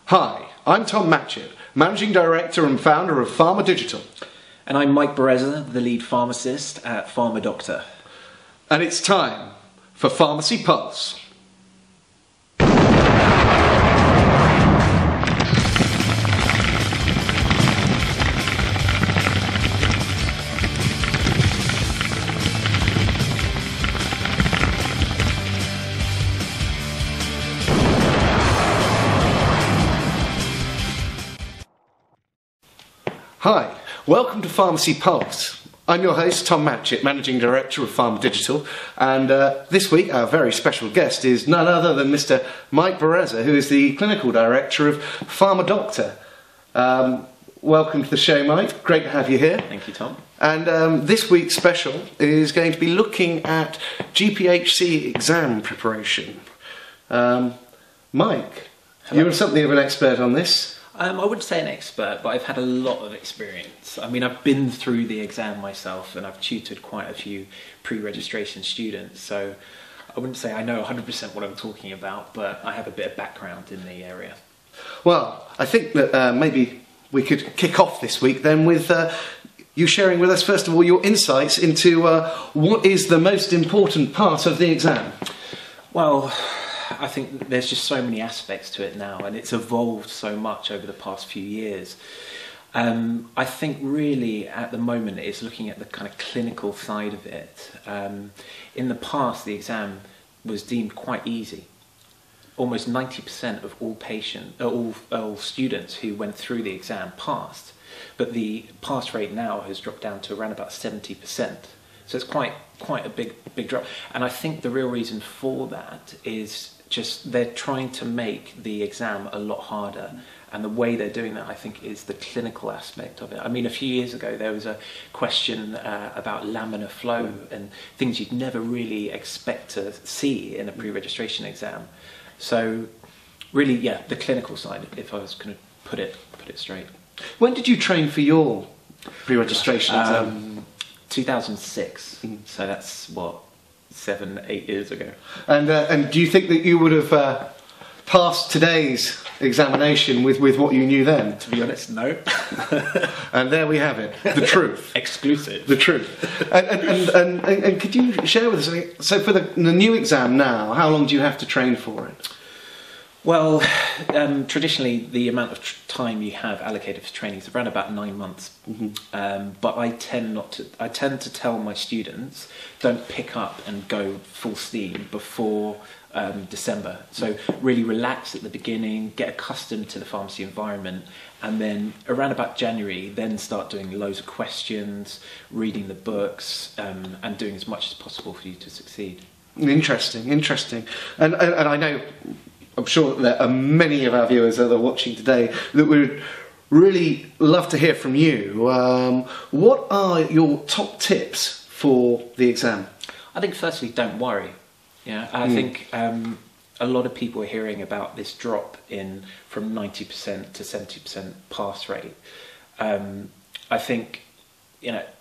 Hi, I'm Tom Matchett, Managing Director and Founder of PharmaDigital. And I'm Mike Bereza, the lead pharmacist at PharmaDoctor. And it's time for Pharmacy Pulse. Hi, welcome to Pharmacy Pulse. I'm your host, Tom Matchett, Managing Director of PharmaDigital, and this week our very special guest is none other than Mr. Mike Bereza, who is the Clinical Director of PharmaDoctor. Welcome to the show, Mike. Great to have you here. Thank you, Tom. And this week's special is going to be looking at GPhC exam preparation. Mike, Hello. you're something of an expert on this. I wouldn't say an expert, but I've had a lot of experience. I mean, I've been through the exam myself and I've tutored quite a few pre-registration students, so I wouldn't say I know 100% what I'm talking about, but I have a bit of background in the area. Well, I think that maybe we could kick off this week then with you sharing with us, first of all, your insights into what is the most important part of the exam. Well, I think there's just so many aspects to it now, and it's evolved so much over the past few years. I think really at the moment it's looking at the kind of clinical side of it. In the past, the exam was deemed quite easy. Almost 90% of all students who went through the exam passed, but the pass rate now has dropped down to around about 70%. So it's quite a big drop. And I think the real reason for that is just they're trying to make the exam a lot harder, and the way they're doing that, I think, is the clinical aspect of it. I mean, a few years ago there was a question about laminar flow and things you'd never really expect to see in a pre-registration exam. So really, yeah, the clinical side, if I was going to put it straight. When did you train for your pre-registration exam? 2006, so that's what, 7-8 years ago. And do you think that you would have passed today's examination with what you knew then? To be honest, no. And there we have it, the truth. Exclusive. The truth. And could you share with us, so for the new exam now, how long do you have to train for it? Well, traditionally the amount of time you have allocated for training is around about 9 months. But I tend to tell my students, don't pick up and go full steam before December. So really relax at the beginning, get accustomed to the pharmacy environment, and then around about January, then start doing loads of questions, reading the books, and doing as much as possible for you to succeed. Interesting. And I know, I'm sure there are many of our viewers that are watching today that would really love to hear from you. What are your top tips for the exam? I think firstly, don't worry. Yeah, I think a lot of people are hearing about this drop in from 90% to 70% pass rate. I think,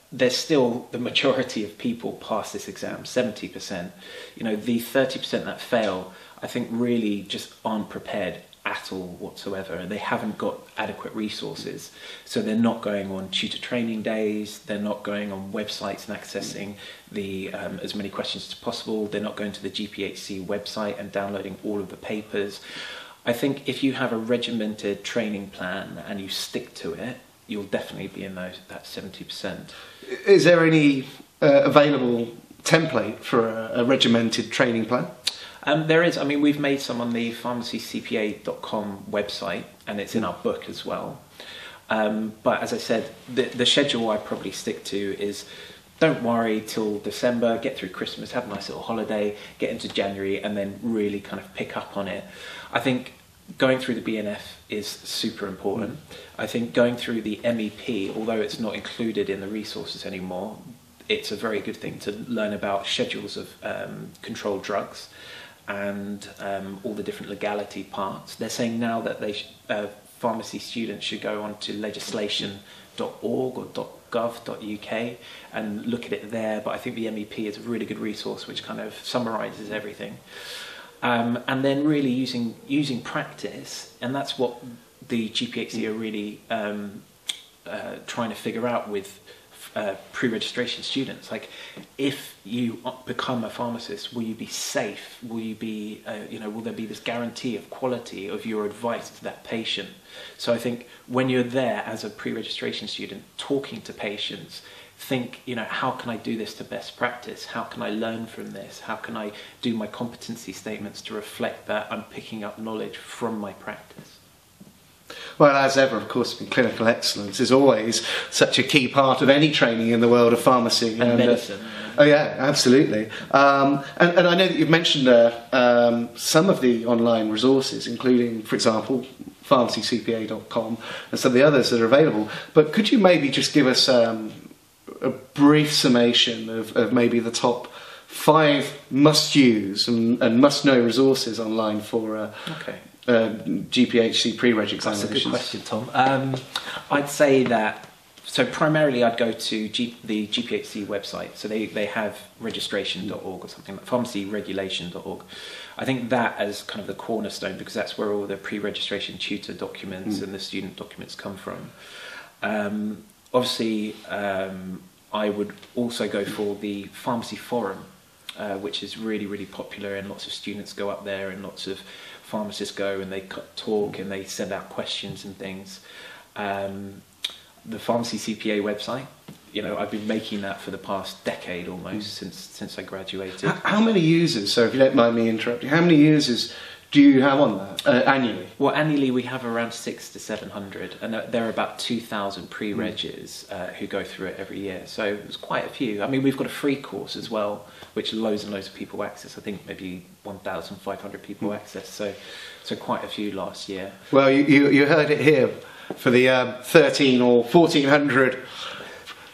there's still the majority of people pass this exam, 70%. The 30% that fail, I think really just aren't prepared at all whatsoever. They haven't got adequate resources, so they're not going on tutor training days, they're not going on websites and accessing the as many questions as possible, they're not going to the GPhC website and downloading all of the papers. I think if you have a regimented training plan and you stick to it, you'll definitely be in that 70%. Is there any available template for a regimented training plan? There is. I mean, we've made some on the pharmacycpa.com website, and it's in our book as well. But as I said, the schedule I probably stick to is don't worry till December, get through Christmas, have a nice little holiday, get into January, and then really kind of pick up on it. I think going through the BNF is super important. I think going through the MEP, although it's not included in the resources anymore, it's a very good thing to learn about schedules of controlled drugs and all the different legality parts. They're saying now that pharmacy students should go on to legislation.org or .gov.uk and look at it there, but I think the MEP is a really good resource which kind of summarises everything. and then really using practice, and that's what the GPhC are really trying to figure out with pre-registration students. Like, if you become a pharmacist, will you be safe? Will you be, will there be this guarantee of quality of your advice to that patient? So I think when you're there as a pre-registration student, talking to patients, think, how can I do this to best practice? How can I learn from this? How can I do my competency statements to reflect that I'm picking up knowledge from my practice? Well, as ever, of course, clinical excellence is always such a key part of any training in the world of pharmacy. And medicine. Oh yeah, absolutely. And I know that you've mentioned some of the online resources, including, for example, pharmacycpa.com and some of the others that are available. But could you maybe just give us a brief summation of maybe the top 5 must-use and must-know resources online for GPhC pre-reg examinations? That's a good question, Tom. I'd say that, so primarily I'd go to the GPhC website. So they have registration.org or something like pharmacyregulation.org. I think that as kind of the cornerstone, because that's where all the pre-registration tutor documents and the student documents come from. Obviously, I would also go for the pharmacy forum, which is really, really popular, and lots of students go up there and lots of pharmacists go and they talk and they send out questions and things. The Pharmacy CPA website, I've been making that for the past decade almost, since I graduated. How many users, so if you don't mind me interrupting, how many users do you have on that annually? Well, annually we have around 600 to 700, and there are about 2,000 pre-reggers who go through it every year. So it's quite a few. I mean, we've got a free course as well, which loads and loads of people access. I think maybe 1,500 people access. So quite a few last year. Well, you heard it here. For the 13 or 1,400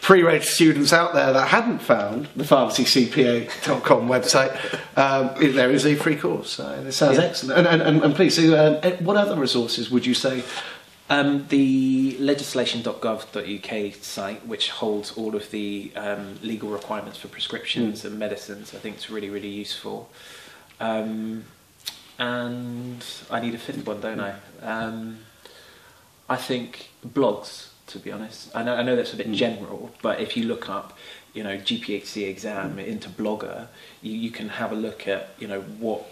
pre-reg students out there that hadn't found the pharmacycpa.com website, there is a free course. So this sounds excellent. And please, what other resources would you say? The legislation.gov.uk site, which holds all of the legal requirements for prescriptions and medicines, I think it's really, really useful. And I need a 5th one, don't I? I think blogs, to be honest. I know that's a bit general, but if you look up, GPhC exam into Blogger, you can have a look at, what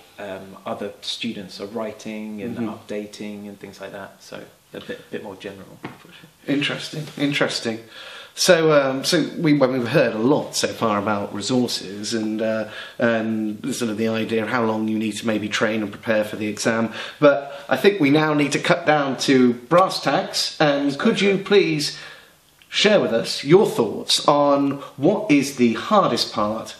other students are writing and updating and things like that. So a bit more general. Interesting. So we've heard a lot so far about resources and sort of the idea of how long you need to maybe train and prepare for the exam. But I think we now need to cut down to brass tacks. And could you please share with us your thoughts on what is the hardest part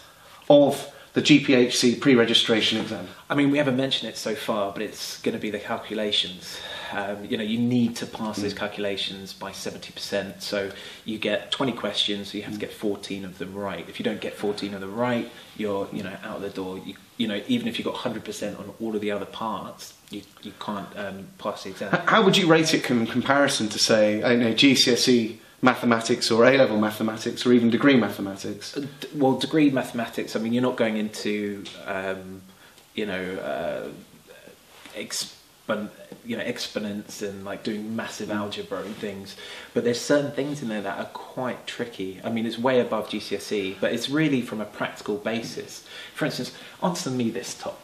of the GPhC pre-registration exam? I mean, we haven't mentioned it so far, but it's going to be the calculations. You need to pass those calculations by 70%. So you get 20 questions, so you have to get 14 of them right. If you don't get 14 of them right, you're out the door. Even if you've got 100% on all of the other parts, you can't pass the exam. How would you rate it in comparison to, say, GCSE mathematics or A-level mathematics or even degree mathematics? Well, degree mathematics, I mean, you're not going into exponents and like doing massive algebra and things, but there's certain things in there that are quite tricky. I mean, it's way above GCSE, but it's really from a practical basis. For instance, answer me this, Tom.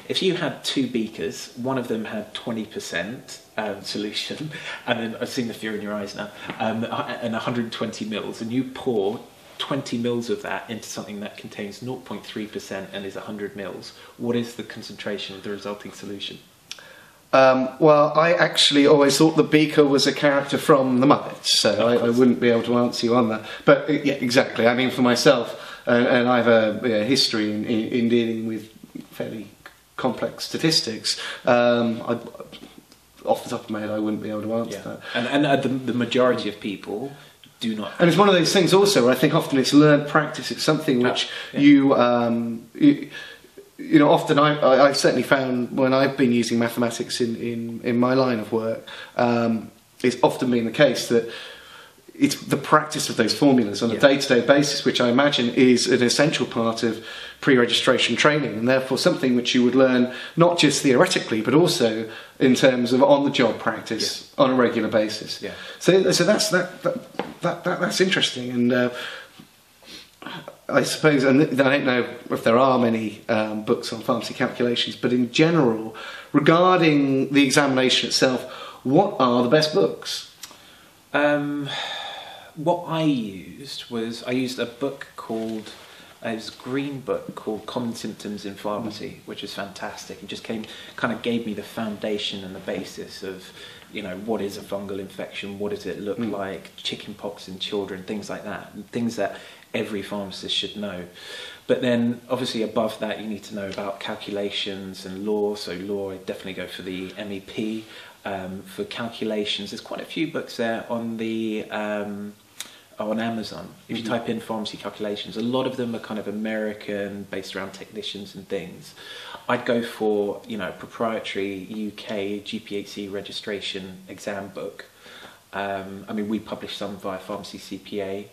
If you had 2 beakers, one of them had 20% solution, and then I've seen the fear in your eyes now, and 120 mils, and you pour 20 mils of that into something that contains 0.3% and is 100 mils, what is the concentration of the resulting solution? Well, I actually always thought the beaker was a character from the Muppets, so I wouldn't be able to answer you on that. But yeah, exactly. I mean, for myself, and I have a history in dealing with fairly complex statistics. Off the top of my head, I wouldn't be able to answer that. And the majority of people do not. And it's one of those things also where I think often it's learned practice. It's something which you often I've certainly found when I've been using mathematics in my line of work, it's often been the case that it's the practice of those formulas on a day-to-day basis, which I imagine is an essential part of pre-registration training, and therefore something which you would learn not just theoretically, but also in terms of on-the-job practice on a regular basis. Yeah. So that's interesting, and I suppose, and I don't know if there are many books on pharmacy calculations, but in general, regarding the examination itself, what are the best books? What I used was, I used a book called, it was a green book called Common Symptoms in Pharmacy, which was fantastic. It just kind of gave me the foundation and the basis of, you know, what is a fungal infection, what does it look like, chickenpox in children, things like that, and things that every pharmacist should know. But then, obviously, above that, you need to know about calculations and law. So law, I definitely go for the MEP. For calculations, there's quite a few books there on the on Amazon. If you type in pharmacy calculations, a lot of them are kind of American, based around technicians and things. I'd go for, you know, proprietary UK GPhC registration exam book. I mean, we publish some via Pharmacy CPA,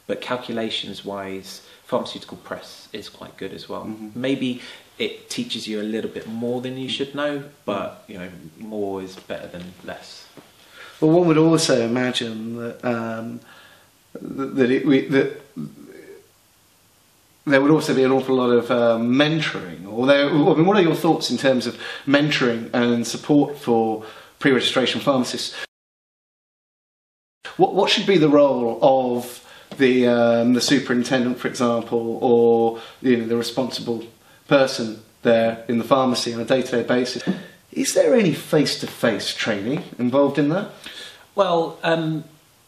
but calculations wise, Pharmaceutical Press is quite good as well. Maybe it teaches you a little bit more than you should know, but you know, more is better than less. Well, one would also imagine that that there would also be an awful lot of mentoring. I mean, what are your thoughts in terms of mentoring and support for pre-registration pharmacists? What should be the role of the superintendent, for example, or, you know, the responsible person there in the pharmacy on a day-to-day basis? Is there any face-to-face training involved in that? Well,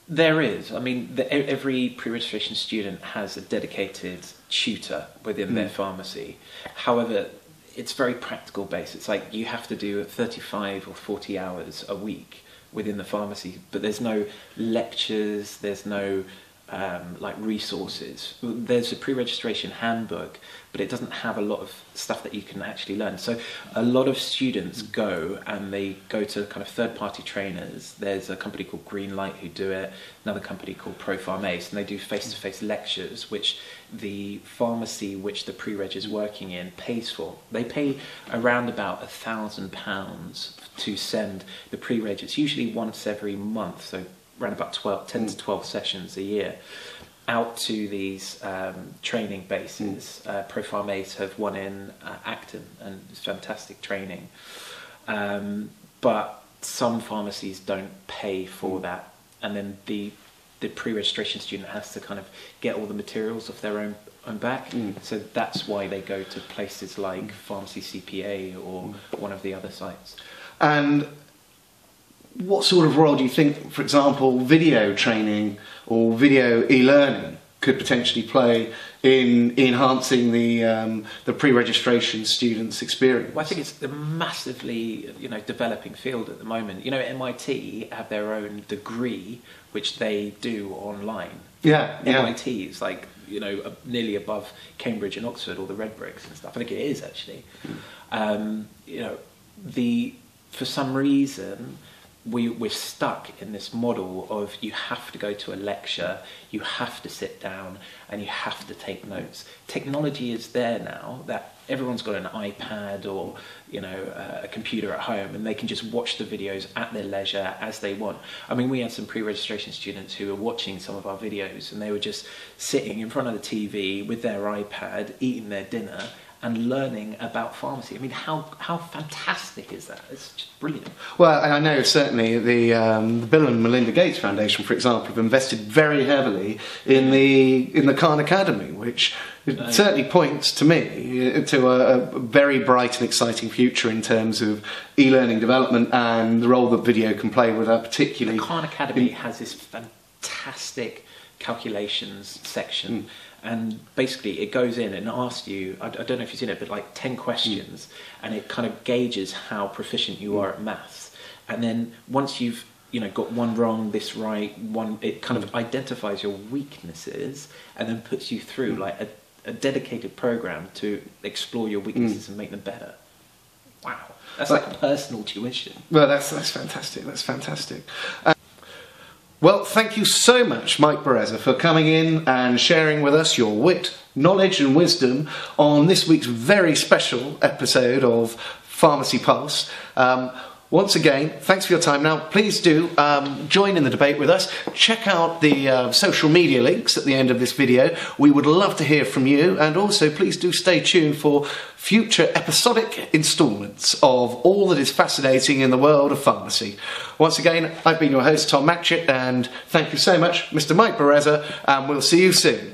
there is. I mean, every pre-registration student has a dedicated tutor within their pharmacy. However, it's very practical based. It's like you have to do 35 or 40 hours a week within the pharmacy, but there's no lectures, there's no like resources. There's a pre-registration handbook, but it doesn't have a lot of stuff that you can actually learn. So a lot of students go and they go to kind of third-party trainers. There's a company called Greenlight who do it, another company called ProPharmAce, and they do face-to-face lectures, which the pharmacy which the pre-reg is working in pays for. They pay around about £1,000 to send the pre-reg. It's usually once every month, so around about 10 to 12 sessions a year, out to these training bases. ProPharmAce have one in Acton, and it's fantastic training. But some pharmacies don't pay for that, and then the pre-registration student has to kind of get all the materials off their own back. So that's why they go to places like Pharmacy CPA or one of the other sites. And what sort of role do you think, for example, video training or video e-learning could potentially play in enhancing the pre-registration students' experience? Well, I think it's a massively, you know, developing field at the moment. You know, MIT have their own degree which they do online. MIT is like, you know, nearly above Cambridge and Oxford or the Red Bricks and stuff. I think it is actually. You know, for some reason, we're stuck in this model of you have to go to a lecture, you have to sit down, and you have to take notes. Technology is there now that everyone's got an iPad or, you know, a computer at home, and they can just watch the videos at their leisure as they want. I mean, we had some pre-registration students who were watching some of our videos, and they were just sitting in front of the TV with their iPad, eating their dinner, and learning about pharmacy. I mean, how fantastic is that? It's just brilliant. Well, I know certainly the Bill and Melinda Gates Foundation, for example, have invested very heavily in the Khan Academy, which certainly points to me to a very bright and exciting future in terms of e-learning development and the role that video can play with that, particularly. The Khan Academy has this fantastic calculations section. And basically it goes in and asks you, I don't know if you've seen it, but like 10 questions, and it kind of gauges how proficient you are at maths. And then once you've, you know, got one wrong, this right, it kind of identifies your weaknesses and then puts you through like a dedicated program to explore your weaknesses and make them better. Wow, that's like personal tuition. Well, that's fantastic. That's fantastic. Well, thank you so much, Mike Bereza, for coming in and sharing with us your wit, knowledge and wisdom on this week's very special episode of Pharmacy Pulse. Once again, thanks for your time. Now, please do join in the debate with us. Check out the social media links at the end of this video. We would love to hear from you. And also, please do stay tuned for future episodic instalments of all that is fascinating in the world of pharmacy. Once again, I've been your host, Tom Matchett, and thank you so much, Mr. Mike Bereza, and we'll see you soon.